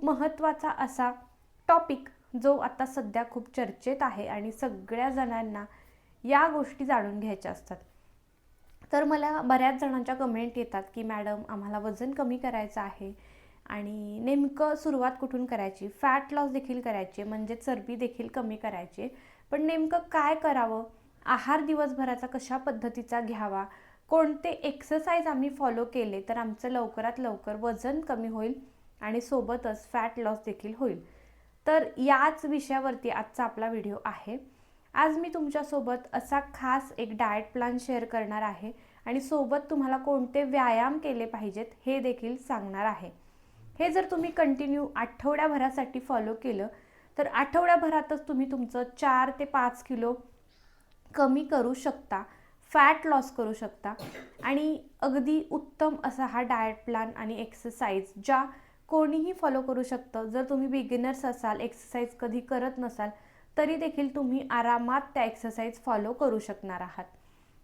खूप महत्त्वाचा असा टॉपिक जो आता सध्या खूप चर्चेत आहे आणि सगळ्या जणांना या गोष्टी जाणून घ्यायच्या असतात. तर मला बऱ्याच जणांच्या कमेंट येतात की मॅडम आम्हाला वजन कमी करायचं आहे आणि नेमकं सुरुवात कुठून करायची, फॅट लॉस देखील करायची म्हणजे चरबी देखील कमी करायची, पण नेमकं काय करावं, आहार दिवसभराचा कशा पद्धतीचा घ्यावा, कोणते एक्सरसाइज आम्ही फॉलो केले तर आमचं लवकरात लवकर वजन कमी होईल आणि सोबतच फॅट लॉस देखील होईल. तर याच विषयावरती आजचा आपला व्हिडिओ आहे. आज मी तुमच्यासोबत असा खास एक डाएट प्लॅन शेअर करणार आहे आणि सोबत तुम्हाला कोणते व्यायाम केले पाहिजेत हे देखील सांगणार आहे. हे जर तुम्ही कंटिन्यू आठवड्याभरासाठी फॉलो केलं तर आठवड्याभरातच तुम्ही तुमचं 4 ते 5 किलो कमी करू शकता, फॅट लॉस करू शकता आणि अगदी उत्तम असा हा डाएट प्लॅन आणि एक्सरसाइज ज्या कोणीही फॉलो करू शकतं. जर तुम्ही बिगिनर्स असाल, एक्सरसाइज कधी करत नसाल तरी देखील तुम्ही आरामात त्या एक्सरसाइज फॉलो करू शकणार आहात.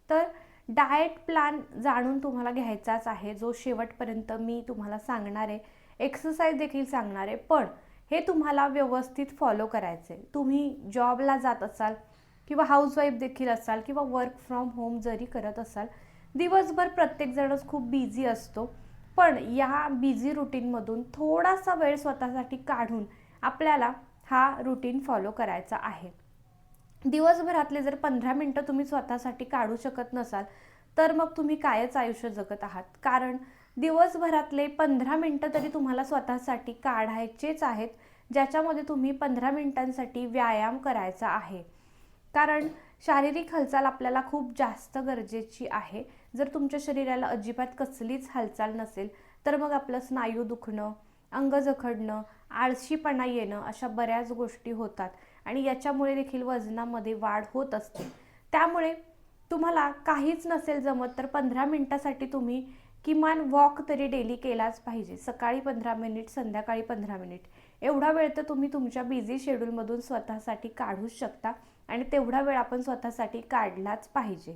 तर डाएट प्लॅन जाणून तुम्हाला घ्यायचाच आहे, जो शेवटपर्यंत मी तुम्हाला सांगणार आहे, एक्सरसाइज देखील सांगणार आहे, पण हे तुम्हाला व्यवस्थित फॉलो करायचे. तुम्ही जॉबला जात असाल किंवा हाऊसवाईफ देखील असाल किंवा वर्क फ्रॉम होम जरी करत असाल, दिवसभर प्रत्येकजणच खूप बिझी असतो, पण या बिझी रुटीनमधून थोडासा वेळ स्वतःसाठी काढून आपल्याला हा रुटीन फॉलो करायचा आहे. दिवसभरातले जर 15 मिनटं तुम्ही स्वतःसाठी काढू शकत नसाल तर मग तुम्ही कायच आयुष्य जगत आहात. कारण दिवसभरातले 15 मिनटं तरी तुम्हाला स्वतःसाठी काढायचेच आहेत, ज्याच्यामध्ये तुम्ही 15 मिनिटांसाठी व्यायाम करायचा आहे. कारण शारीरिक हालचाल आपल्याला खूप जास्त गरजेची आहे. जर तुमच्या शरीराला अजिबात कसलीच हालचाल नसेल तर मग आपलं स्नायू दुखणं, अंग जखडणं, आळशीपणा येणं अशा बऱ्याच गोष्टी होतात आणि याच्यामुळे देखील वजनामध्ये वाढ होत असते. त्यामुळे तुम्हाला काहीच नसेल जमत तर 15 मिनिटासाठी तुम्ही किमान वॉक तरी डेली केलाच पाहिजे. सकाळी 15 मिनिट, संध्याकाळी 15 मिनिट, एवढा वेळ तर तुम्ही तुमच्या बिझी शेड्यूलमधून स्वतःसाठी काढूच शकता आणि तेवढा वेळ आपण स्वतःसाठी काढलाच पाहिजे.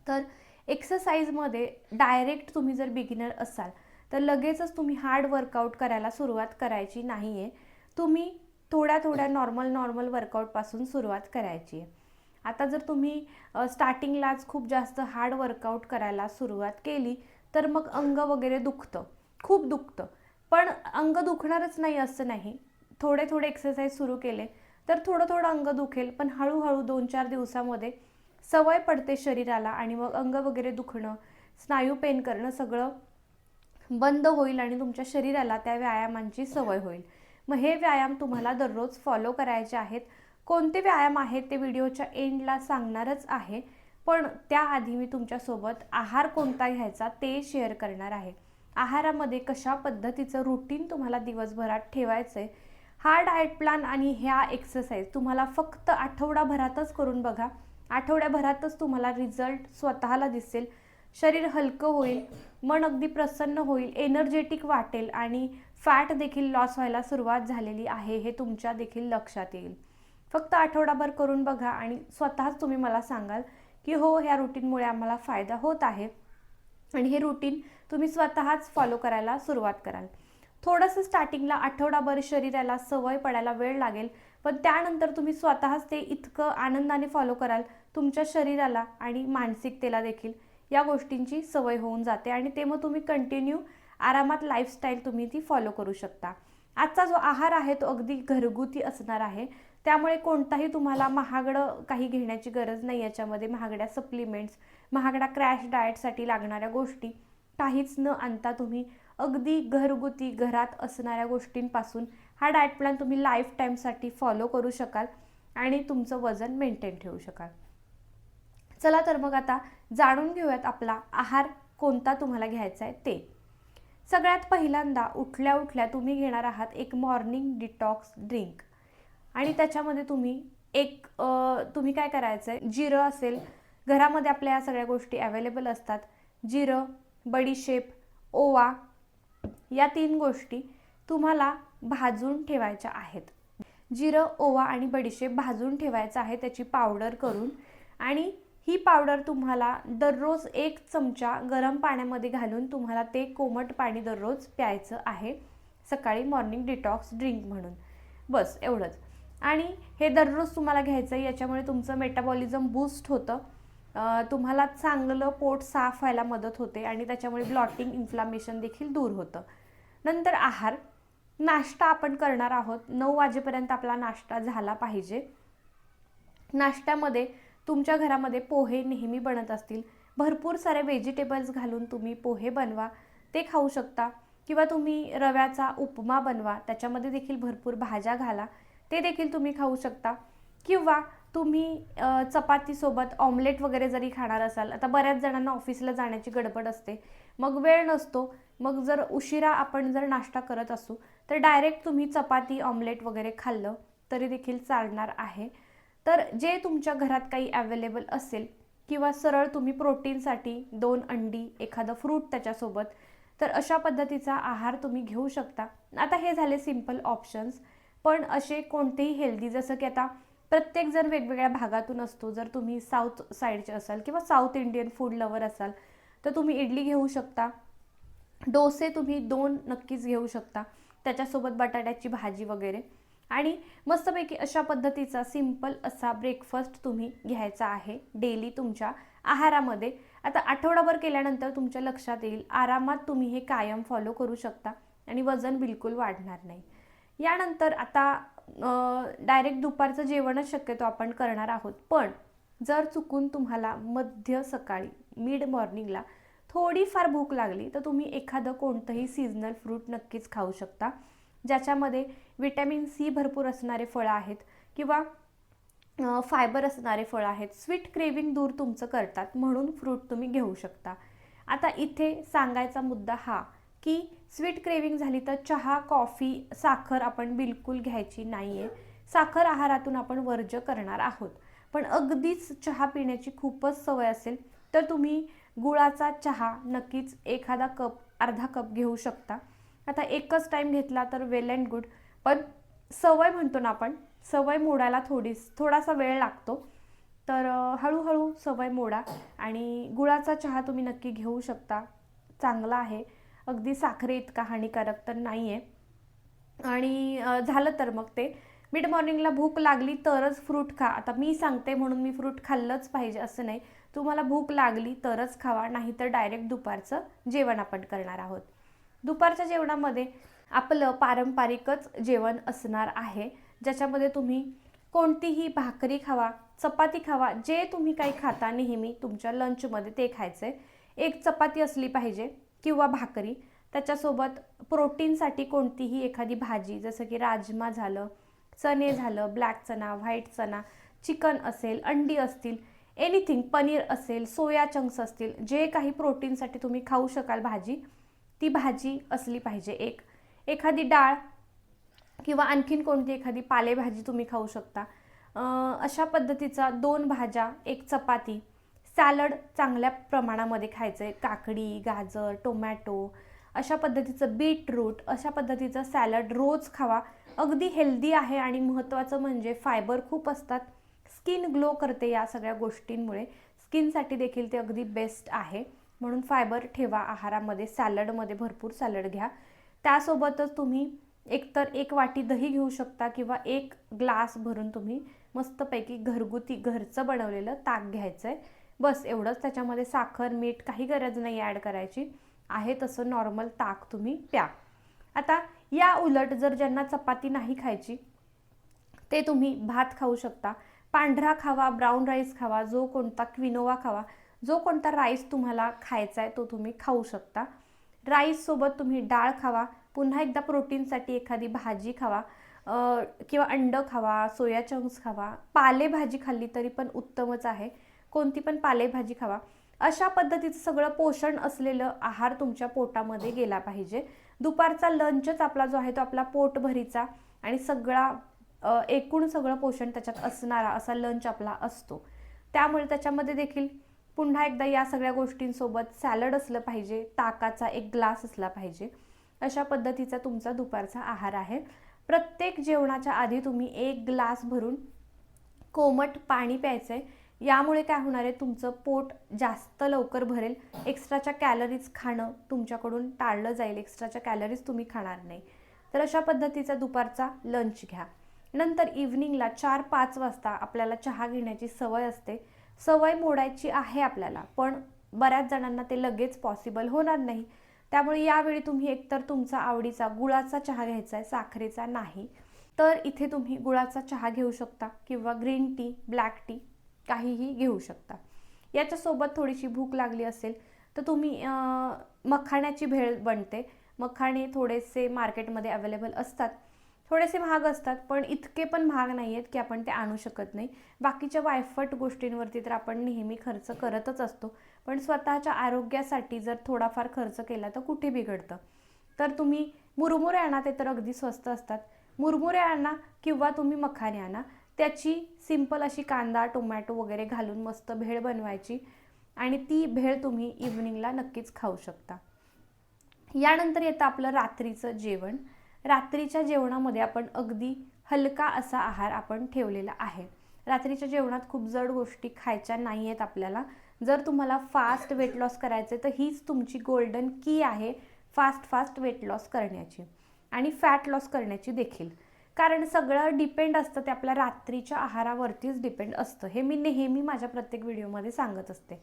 तर एक्सरसाइजमध्ये डायरेक्ट तुम्ही जर बिगिनर असाल तर लगेचच तुम्ही हार्ड वर्कआउट करायला सुरुवात करायची नाही आहे. तुम्ही थोड्या नॉर्मल वर्कआउटपासून सुरुवात करायची आहे. आता जर तुम्ही स्टार्टिंगलाच खूप जास्त हार्ड वर्कआउट करायला सुरुवात केली तर मग अंग वगैरे दुखतं, खूप दुखतं. पण अंग दुखणारच नाही असं नाही. थोडे एक्सरसाइज सुरू केले तर थोडं अंग दुखेल, पण हळूहळू 2-4 दिवसामध्ये सवय पडते शरीराला आणि मग अंग वगैरे दुखणं, स्नायू पेन करणं सगळं बंद होईल आणि तुमच्या शरीराला त्या व्यायामांची सवय होईल. मग हे व्यायाम तुम्हाला दररोज फॉलो करायचे आहेत. कोणते व्यायाम आहेत ते व्हिडिओच्या एंडला सांगणारच आहे, पण त्याआधी मी तुमच्यासोबत आहार कोणता घ्यायचा ते शेअर करणार आहे. आहारामध्ये कशा पद्धतीचं रुटीन तुम्हाला दिवसभरात ठेवायचं आहे, हा डाएट प्लॅन आणि ह्या एक्सरसाइज तुम्हाला फक्त आठवडाभरातच करून बघा. आठवड्याभरातच तुम्हाला रिझल्ट स्वतःला दिसेल. शरीर हलकं होईल, मन अगदी प्रसन्न होईल, एनर्जेटिक वाटेल आणि फॅट देखील लॉस व्हायला सुरुवात झालेली आहे हे तुमच्या देखील लक्षात येईल. फक्त आठवडाभर करून बघा आणि स्वतःच तुम्ही मला सांगाल की हो, ह्या रुटीनमुळे आम्हाला फायदा होत आहे आणि हे रुटीन तुम्ही स्वतःच फॉलो करायला सुरुवात कराल. थोडंसं स्टार्टिंगला आठवडाभर शरीराला सवय पडायला वेळ लागेल, पण त्यानंतर तुम्ही स्वतःच ते इतकं आनंदाने फॉलो कराल, तुमच्या शरीराला आणि मानसिकतेला देखील या गोष्टींची सवय होऊन जाते आणि ते मग तुम्ही कंटिन्यू आरामात लाईफस्टाईल तुम्ही ती फॉलो करू शकता. आजचा जो आहार आहे तो अगदी घरगुती असणार आहे, त्यामुळे कोणताही तुम्हाला महागडं काही घेण्याची गरज नाही. याच्यामध्ये महागड्या सप्लिमेंट्स, महागडा क्रॅश डाएटसाठी लागणाऱ्या गोष्टी काहीच न आणता तुम्ही अगदी घरगुती घरात असणाऱ्या गोष्टींपासून हा डाएट प्लॅन तुम्ही लाईफ टाईमसाठी फॉलो करू शकाल आणि तुमचं वजन मेंटेन ठेवू शकाल. चला तर मग आता जाणून घेऊयात आपला आहार कोणता तुम्हाला घ्यायचा आहे ते. सगळ्यात पहिल्यांदा उठल्या तुम्ही घेणार आहात एक मॉर्निंग डिटॉक्स ड्रिंक आणि त्याच्यामध्ये तुम्ही काय करायचं आहे, जिरं असेल, घरामध्ये आपल्या या सगळ्या गोष्टी अवेलेबल असतात. जिरं, बडीशेप, ओवा या 3 गोष्टी तुम्हाला भाजून ठेवायच्या आहेत. जिरं, ओवा आणि बडीशेप भाजून ठेवायचं आहे त्याची पावडर करून आणि ही पावडर तुम्हाला दररोज 1 चमचा गरम पाण्यामध्ये घालून तुम्हाला ते कोमट पाणी दररोज प्यायचं आहे. सकाळी मॉर्निंग डिटॉक्स ड्रिंक म्हणून. बस एवढंच. आणि हे दररोज तुम्हाला घ्यायचं आहे. याच्यामुळे तुमचं मेटाबॉलिझम बूस्ट होतं, तुम्हाला चांगलं पोट साफ व्हायला मदत होते आणि त्याच्यामुळे ब्लॉटिंग, इन्फ्लामेशन देखील दूर होतं. नंतर आहार. नाश्ता आपण करणार आहोत. 9 वाजेपर्यंत आपला नाश्ता झाला पाहिजे. नाश्त्यामध्ये तुमच्या घरामध्ये पोहे नेहमी बनत असतील, भरपूर सारे व्हेजिटेबल्स घालून तुम्ही पोहे बनवा, ते खाऊ शकता. किंवा तुम्ही रव्याचा उपमा बनवा, त्याच्यामध्ये देखील भरपूर भाज्या घाला, ते देखील तुम्ही खाऊ शकता. किंवा तुम्ही चपातीसोबत ऑमलेट वगैरे जरी खाणार असाल, आता बऱ्याच जणांना ऑफिसला जाण्याची गडबड असते, मग वेळ नसतो, मग जर उशिरा आपण जर नाश्ता करत असू तर डायरेक्ट तुम्ही चपाती ऑमलेट वगैरे खाल्लं तरी देखील चालणार आहे. तर जे तुमच्या घरात काही अवेलेबल असेल, किंवा सरळ तुम्ही प्रोटीनसाठी 2 अंडी, एखादं फ्रूट त्याच्यासोबत, तर अशा पद्धतीचा आहार तुम्ही घेऊ शकता. आता हे झाले सिंपल ऑप्शन्स. पण असे कोणतेही हेल्दी, जसं की आता प्रत्येकजण वेगवेगळ्या भागातून असतो. जर तुम्ही साऊथ साईडचे असाल किंवा साऊथ इंडियन फूड लवर असाल तर तुम्ही इडली घेऊ शकता. डोसे तुम्ही 2 नक्कीच घेऊ शकता, त्याच्यासोबत बटाट्याची भाजी वगैरे. आणि मस्तपैकी अशा पद्धतीचा सिंपल असा ब्रेकफास्ट तुम्ही घ्यायचा आहे डेली तुमच्या आहारामध्ये. आता आठवडाभर केल्यानंतर तुमच्या लक्षात येईल, आरामात तुम्ही हे कायम फॉलो करू शकता आणि वजन बिलकुल वाढणार नाही. यानंतर आता डायरेक्ट दुपारचं जेवणच शक्यतो आपण करणार आहोत. पण जर चुकून तुम्हाला मध्य सकाळी, मिड मॉर्निंगला थोडीफार भूक लागली तर तुम्ही एखादं कोणतंही सीझनल फ्रूट नक्कीच खाऊ शकता, ज्याच्यामध्ये विटॅमिन सी भरपूर असणारे फळं आहेत किंवा फायबर असणारे फळं आहेत. स्वीट क्रेविंग दूर तुमचं करतात म्हणून फ्रूट तुम्ही घेऊ शकता. आता इथे सांगायचा मुद्दा हा की स्वीट क्रेविंग झाली तर चहा, कॉफी, साखर आपण बिलकुल घ्यायची नाही आहे. साखर आहारातून आपण वर्ज्य करणार आहोत. पण अगदीच चहा पिण्याची खूपच सवय असेल तर तुम्ही गुळाचा चहा नक्कीच एखादा कप, अर्धा कप घेऊ शकता. आता एकच टाईम घेतला तर वेल अँड गुड, पण सवय म्हणतो ना आपण, सवय मोडायला थोडासा वेळ लागतो. तर हळूहळू सवय मोडा आणि गुळाचा चहा तुम्ही नक्की घेऊ शकता, चांगला आहे, अगदी साखरे इतका हानिकारक तर नाही आहे. आणि झालं तर मग ते मिड मॉर्निंगला भूक लागली तरच फ्रूट खा. आता मी सांगते म्हणून मी फ्रूट खाल्लंच पाहिजे असं नाही, तुम्हाला भूक लागली तरच खावा, नाहीतर डायरेक्ट दुपारचं जेवण आपण करणार आहोत. दुपारच्या जेवणामध्ये आपलं पारंपरिकच जेवण असणार आहे, ज्याच्यामध्ये तुम्ही कोणतीही भाकरी खावा, चपाती खावा, जे तुम्ही काही खाता नेहमी तुमच्या लंचमध्ये ते खायचं. एक चपाती असली पाहिजे किंवा भाकरी, त्याच्यासोबत प्रोटीनसाठी कोणतीही एखादी भाजी, जसं की राजमा झालं, चणे झालं, ब्लॅक चना, व्हाईट चना, चिकन असेल, अंडी असतील, एनिथिंग, पनीर असेल, सोया चंक्स असतील, जे काही प्रोटीनसाठी तुम्ही खाऊ शकाल भाजी, ती भाजी असली पाहिजे. एखादी डाळ किंवा आणखीन कोणती एखादी पालेभाजी तुम्ही खाऊ शकता. अशा पद्धतीचा 2 भाज्या, 1 चपाती, सॅलड चांगल्या प्रमाणामध्ये खायचं आहे. काकडी, गाजर, टोमॅटो, अशा पद्धतीचं बीटरूट, अशा पद्धतीचं सॅलड रोज खावा. अगदी हेल्दी आहे आणि महत्त्वाचं म्हणजे फायबर खूप असतात. स्किन ग्लो करते या सगळ्या गोष्टींमुळे, स्किनसाठी देखील ते अगदी बेस्ट आहे. म्हणून फायबर ठेवा आहारामध्ये, सॅलडमध्ये भरपूर सॅलड घ्या. त्यासोबतच तुम्ही एकतर 1 वाटी दही घेऊ शकता किंवा 1 ग्लास भरून तुम्ही मस्तपैकी घरगुती घरचं बनवलेलं ताक घ्यायचं आहे. बस एवढंच. त्याच्यामध्ये साखर, मीठ काही गरज नाही ॲड करायची, आहे तसं नॉर्मल ताक तुम्ही प्या. आता या उलट जर ज्यांना चपाती नाही खायची ते तुम्ही भात खाऊ शकता, पांढरा खावा, ब्राऊन राईस खावा, जो कोणता क्विनोवा खावा, जो कोणता राईस तुम्हाला खायचा आहे तो तुम्ही खाऊ शकता. राईससोबत तुम्ही डाळ खावा, पुन्हा एकदा प्रोटीनसाठी एखादी भाजी खावा, किंवा अंडं खावा, सोया चंक्स खावा, पालेभाजी खाल्ली तरी पण उत्तमच आहे, कोणती पण पालेभाजी खावा. अशा पद्धतीचं सगळं पोषण असलेलं आहार तुमच्या पोटामध्ये गेला पाहिजे. दुपारचा लंचच आपला जो आहे तो आपला पोटभरीचा आणि सगळा एकूण सगळं पोषण त्याच्यात असणारा असा लंच आपला असतो. त्यामुळे त्याच्यामध्ये देखील पुन्हा एकदा या सगळ्या गोष्टींसोबत सॅलड असलं पाहिजे, ताकाचा 1 ग्लास असला पाहिजे. अशा पद्धतीचा तुमचा दुपारचा आहार आहे. प्रत्येक जेवणाच्या आधी तुम्ही 1 ग्लास भरून कोमट पाणी प्यायचं आहे. यामुळे काय होणार आहे, तुमचं पोट जास्त लवकर भरेल. एक्स्ट्राच्या कॅलरीज खाणं तुमच्याकडून टाळलं जाईल, एक्स्ट्राच्या कॅलरीज तुम्ही खाणार नाही. तर अशा पद्धतीचा दुपारचा लंच घ्या. नंतर इव्हनिंगला 4-5 वाजता आपल्याला चहा घेण्याची सवय असते. सवय मोडायची आहे आपल्याला, पण बऱ्याच जणांना ते लगेच पॉसिबल होणार नाही. त्यामुळे यावेळी तुम्ही एकतर तुमचा आवडीचा गुळाचा चहा घ्यायचा आहे, साखरेचा नाही. तर इथे तुम्ही गुळाचा चहा घेऊ शकता किंवा ग्रीन टी, ब्लॅक टी काहीही घेऊ शकता. याच्यासोबत थोडीशी भूक लागली असेल तर तुम्ही मखाण्याची भेळ बनते. मखाणे थोडेसे मार्केटमध्ये अवेलेबल असतात. थोडेसे महाग असतात, पण इतके पण महाग नाही आहेत की आपण ते आणू शकत नाही. बाकीच्या वायफट गोष्टींवरती तर आपण नेहमी खर्च करतच असतो, पण स्वतःच्या आरोग्यासाठी जर थोडाफार खर्च केला तर कुठे बिघडतं. तर तुम्ही मुरमुरे आणा, ते तर अगदी स्वस्त असतात. मुरमुरे आणा किंवा तुम्ही मखाने आणा. त्याची सिंपल अशी कांदा, टोमॅटो वगैरे घालून मस्त भेळ बनवायची आणि ती भेळ तुम्ही इव्हनिंगला नक्कीच खाऊ शकता. यानंतर येतं आपलं रात्रीचं जेवण. रात्रीच्या जेवणामध्ये आपण अगदी हलका असा आहार आपण ठेवलेला आहे. रात्रीच्या जेवणात खूप जड गोष्टी खायच्या नाही आहेत आपल्याला. जर तुम्हाला फास्ट वेट लॉस करायचे तर हीच तुमची गोल्डन की आहे फास्ट वेट लॉस करण्याची आणि फॅट लॉस करण्याची देखील. कारण सगळं डिपेंड असतं ते आपल्या रात्रीच्या आहारावरतीच डिपेंड असतं. हे मी नेहमी माझ्या प्रत्येक व्हिडिओमध्ये सांगत असते.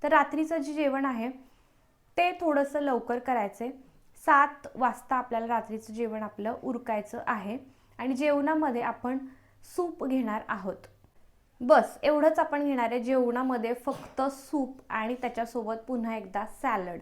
तर रात्रीचं जे जेवण आहे ते थोडंसं लवकर करायचे. 7 वाजता आपल्याला रात्रीचं जेवण आपलं उरकायचं आहे आणि जेवणामध्ये आपण सूप घेणार आहोत. बस एवढंच आपण घेणार आहे. जेवणामध्ये फक्त सूप आणि त्याच्यासोबत पुन्हा एकदा सॅलड,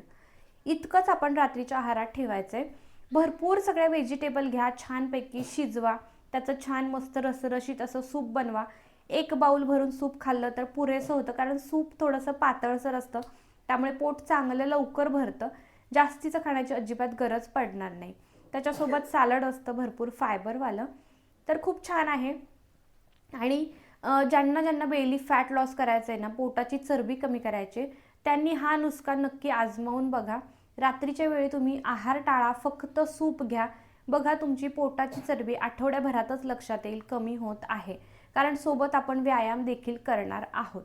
इतकंच आपण रात्रीच्या आहारात ठेवायचं आहे. भरपूर सगळ्या व्हेजिटेबल घ्या, छानपैकी शिजवा, त्याचं छान मस्त रसरशीत असं सूप बनवा. 1 बाउल भरून सूप खाल्लं तर पुरेसं होतं, कारण सूप थोडंसं पातळसर असतं, त्यामुळे पोट चांगलं लवकर भरतं. जास्तीचं खाण्याची अजिबात गरज पडणार नाही. त्याच्यासोबत सॅलड असतं भरपूर फायबरवालं, तर खूप छान आहे. आणि ज्यांना बेली फॅट लॉस करायचं आहे ना, पोटाची चरबी कमी करायची, त्यांनी हा नुस्खा नक्की आजमावून बघा. रात्रीच्या वेळी तुम्ही आहार टाळा, फक्त सूप घ्या. बघा तुमची पोटाची चरबी आठवड्याभरातच लक्षात येईल कमी होत आहे, कारण सोबत आपण व्यायाम देखील करणार आहोत.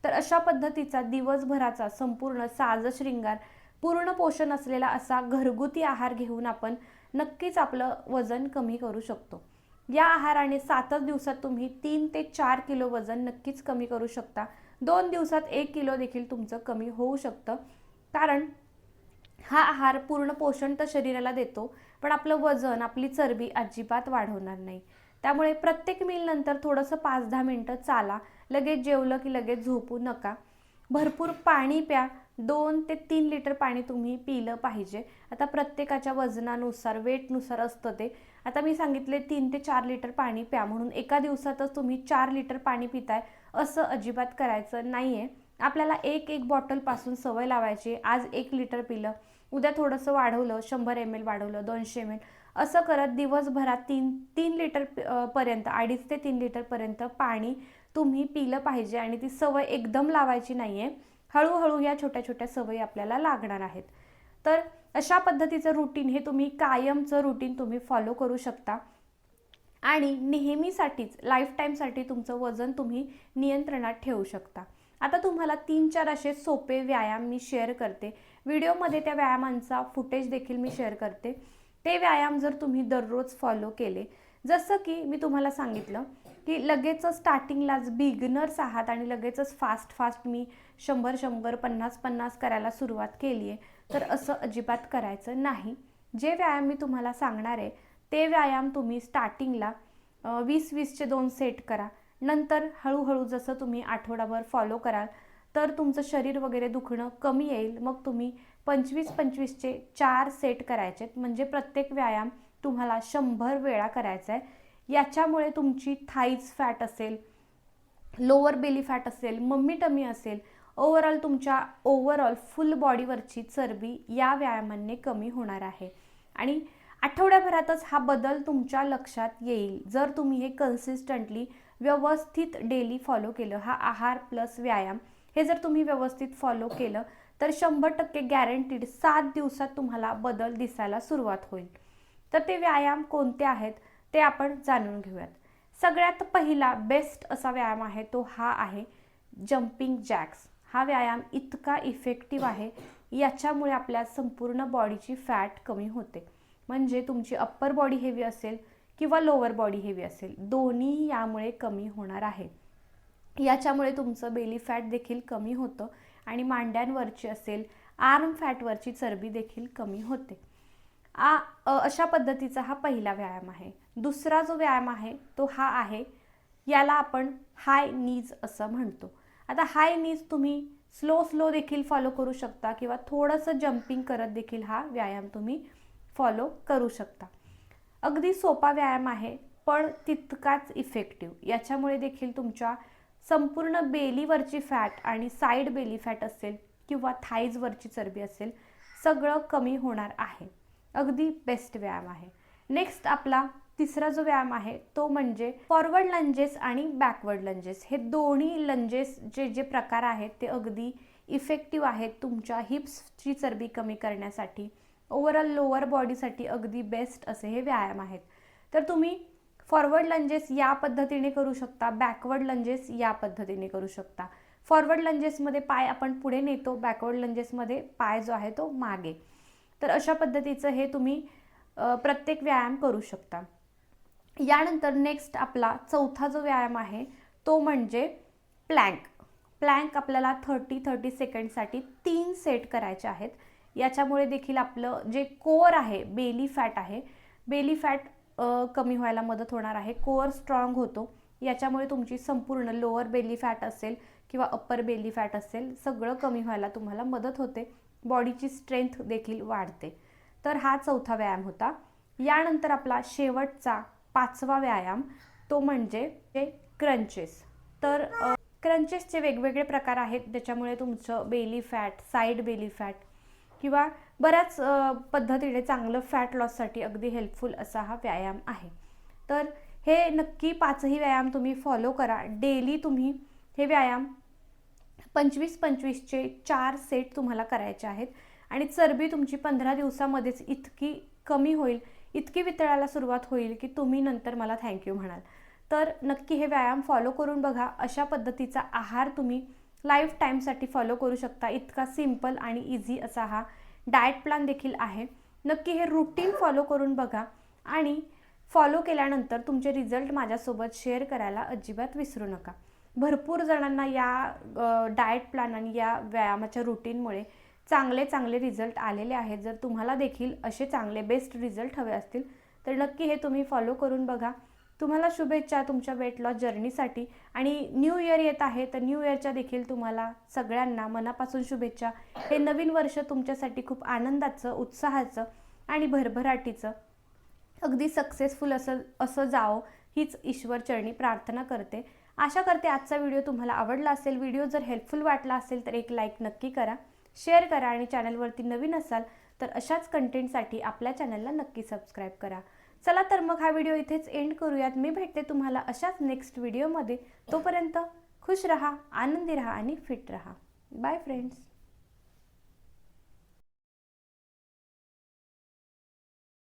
तर अशा पद्धतीचा दिवसभराचा संपूर्ण साजश्रृंगार, पूर्ण पोषण असलेला असा घरगुती आहार घेऊन आपण नक्कीच आपलं वजन कमी करू शकतो. या आहाराने 7 दिवसात तुम्ही 3 ते 4 किलो वजन नक्कीच कमी करू शकता. 2 दिवसात 1 किलो देखील तुमचं कमी होऊ शकतं, कारण हा आहार पूर्ण पोषण तर शरीराला देतो, पण आपलं वजन, आपली चरबी अजिबात वाढवणार नाही. त्यामुळे प्रत्येक मील नंतर थोडंसं 5-10 मिनटं चाला. लगेच जेवलं की लगेच झोपू नका. भरपूर पाणी प्या. 2 ते 3 लिटर पाणी तुम्ही पिलं पाहिजे. आता प्रत्येकाच्या वजनानुसार, वेटनुसार असतं ते. आता मी सांगितले 3 ते 4 लिटर पाणी प्या म्हणून एका दिवसातच तुम्ही 4 लिटर पाणी पिताय असं अजिबात करायचं नाही आहे. आपल्याला एक बॉटलपासून सवय लावायची. आज 1 लिटर पिलं, उद्या थोडंसं वाढवलं, 100 ml वाढवलं, 200 ml, असं करत दिवसभरात 3 लिटर पर्यंत, 2.5 ते 3 लिटरपर्यंत पाणी तुम्ही पिलं पाहिजे. आणि ती सवय एकदम लावायची नाही आहे. हळूहळू या छोट्या छोट्या सवयी आपल्याला लागणार आहेत. तर अशा पद्धतीचं रुटीन, हे तुम्ही कायमचं रुटीन तुम्ही फॉलो करू शकता आणि नेहमीसाठीच, लाईफ टाईमसाठी तुमचं वजन तुम्ही नियंत्रणात ठेवू शकता. आता तुम्हाला 3-4 असे सोपे व्यायाम मी शेअर करते. व्हिडिओमध्ये त्या व्यायामांचा फुटेज देखील मी शेअर करते. ते व्यायाम जर तुम्ही दररोज फॉलो केले, जसं की मी तुम्हाला सांगितलं की लगेचच स्टार्टिंगलाच बिगिनर्स आहात आणि लगेचच फास्ट मी 100-100, 50-50 करायला सुरुवात केली आहे, तर असं अजिबात करायचं नाही. जे व्यायाम मी तुम्हाला सांगणार आहे ते व्यायाम तुम्ही स्टार्टिंगला 20-20चे 2 सेट करा. नंतर हळूहळू जसं तुम्ही आठवडाभर फॉलो कराल तर तुमचं शरीर वगैरे दुखणं कमी येईल. मग तुम्ही 25-25चे 4 सेट करायचे, म्हणजे प्रत्येक व्यायाम तुम्हाला 100 वेळा करायचा आहे. याच्यामुळे तुमची थाईज फॅट असेल, लोअर बेली फॅट असेल, मम्मी टमी असेल, ओव्हरऑल फुल बॉडीवरची चरबी या व्यायामांनी कमी होणार आहे. आणि आठवड्याभरातच हा बदल तुमच्या लक्षात येईल जर तुम्ही हे कन्सिस्टंटली व्यवस्थित डेली फॉलो केलं. हा आहार प्लस व्यायाम हे जर तुम्ही व्यवस्थित फॉलो केलं तर 100% गॅरंटीड 7 दिवसात तुम्हाला बदल दिसायला सुरुवात होईल. तर ते व्यायाम कोणते आहेत ते आपण जाणून घेऊयात. सगळ्यात पहिला बेस्ट असा व्यायाम आहे तो हा आहे जम्पिंग जॅक्स. हा व्यायाम इतका इफेक्टिव्ह आहे, याच्यामुळे आपल्या संपूर्ण बॉडीची फॅट कमी होते. म्हणजे तुमची अप्पर बॉडी हेवी असेल किंवा लोअर बॉडी हेवी असेल, दोन्ही यामुळे कमी होणार आहे. याच्यामुळे तुमचं बेली फॅट देखील कमी होतं आणि मांड्यांवरची असेल, आर्म फॅटवरची चरबी देखील कमी होते. अशा पद्धतीचा हा पहिला व्यायाम आहे. दुसरा जो व्यायाम आहे तो हा आहे, याला आपण हाय नीज असं म्हणतो. आता हाय नीज तुम्ही स्लो देखील फॉलो करू शकता किंवा थोडंसं जम्पिंग करत देखील हा व्यायाम तुम्ही फॉलो करू शकता. अगदी सोपा व्यायाम आहे पण तितकाच इफेक्टिव्ह. याच्यामुळे देखील तुमच्या संपूर्ण बेलीवरची फॅट आणि साईड बेली फॅट असेल किंवा थाईजवरची चरबी असेल, सगळं कमी होणार आहे. अगदी बेस्ट व्यायाम आहे. नेक्स्ट आपला तिसरा जो व्यायाम आहे तो म्हणजे फॉरवर्ड लंजेस आणि बॅकवर्ड लंजेस. हे दोन्ही लंजेस जे प्रकार आहेत ते अगदी इफेक्टिव्ह आहेत तुमच्या हिप्सची चरबी कमी करण्यासाठी. ओव्हरऑल लोअर बॉडीसाठी अगदी बेस्ट असे हे व्यायाम आहेत. तर तुम्ही फॉरवर्ड लंजेस या पद्धतीने करू शकता, बॅकवर्ड लंजेस या पद्धतीने करू शकता. फॉरवर्ड लंजेसमध्ये पाय आपण पुढे नेतो, बॅकवर्ड लंजेसमध्ये पाय जो आहे तो मागे. तर अशा पद्धतीचं हे तुम्ही प्रत्येक व्यायाम करू शकता. यानंतर नेक्स्ट आपला चौथा जो व्यायाम आहे तो म्हणजे प्लँक. प्लँक आपल्याला 30 सेकंडसाठी 3 सेट करायचे आहेत. याच्यामुळे देखील आपलं जे कोअर आहे, बेली फॅट आहे, बेली फॅट कमी व्हायला मदत होणार आहे. कोअर स्ट्रॉंग होतो. याच्यामुळे तुमची संपूर्ण लोअर बेली फॅट असेल किंवा अप्पर बेली फॅट असेल, सगळं कमी व्हायला तुम्हाला मदत होते. बॉडीची स्ट्रेंथ देखील वाढते. तर हा चौथा व्यायाम होता. यानंतर आपला शेवटचा 5वा व्यायाम तो म्हणजे क्रंचेस. तर क्रंचेसचे वेगवेगळे प्रकार आहेत, त्याच्यामुळे तुमचं belly fat, side belly fat किंवा बऱ्याच पद्धतीने चांगलं फॅट लॉससाठी अगदी हेल्पफुल असा हा व्यायाम आहे. तर हे नक्की 5ही व्यायाम तुम्ही फॉलो करा. डेली तुम्ही हे व्यायाम 25-25चे 4 सेट तुम्हाला करायचे आहेत आणि चरबी तुमची 15 दिवसामध्येच इतकी कमी होईल, इतकी वितळायला सुरुवात होईल की तुम्ही नंतर मला थँक्यू म्हणाल. तर नक्की हे व्यायाम फॉलो करून बघा. अशा पद्धतीचा आहार तुम्ही लाईफ टाईमसाठी फॉलो करू शकता. इतका सिंपल आणि इझी असा हा डाएट प्लॅन देखील आहे. नक्की हे रूटीन फॉलो करून बघा आणि फॉलो केल्यानंतर तुमचे रिझल्ट माझ्यासोबत शेअर करायला अजिबात विसरू नका. भरपूर जणांना या डाएट प्लॅन आणि या व्यायामाच्या रूटीनमुळे चांगले रिझल्ट आलेले आहेत. जर तुम्हाला देखील असे चांगले बेस्ट रिझल्ट हवे असतील तर नक्की हे तुम्ही फॉलो करून बघा. तुम्हाला शुभेच्छा तुमच्या वेट लॉस जर्नीसाठी. आणि न्यू इयर येत आहे, तर न्यू इयरच्या देखील तुम्हाला सगळ्यांना मनापासून शुभेच्छा. हे नवीन वर्ष तुमच्यासाठी खूप आनंदाचं, उत्साहाचं आणि भरभराटीचं, अगदी सक्सेसफुल असं जावं हीच ईश्वरचरणी प्रार्थना करते. आशा करते आजचा व्हिडिओ तुम्हाला आवडला असेल. व्हिडिओ जर हेल्पफुल वाटला असेल तर एक लाईक नक्की करा, शेअर करा आणि चॅनलवरती नवीन असाल तर अशाच कंटेंटसाठी आपल्या चॅनलला नक्की सबस्क्राईब करा. चला तर मग हा व्हिडिओ इथेच एंड करूयात. मी भेटते तुम्हाला अशाच नेक्स्ट व्हिडिओमध्ये. तोपर्यंत खुश रहा, आनंदी रहा आणि फिट रहा. Bye friends.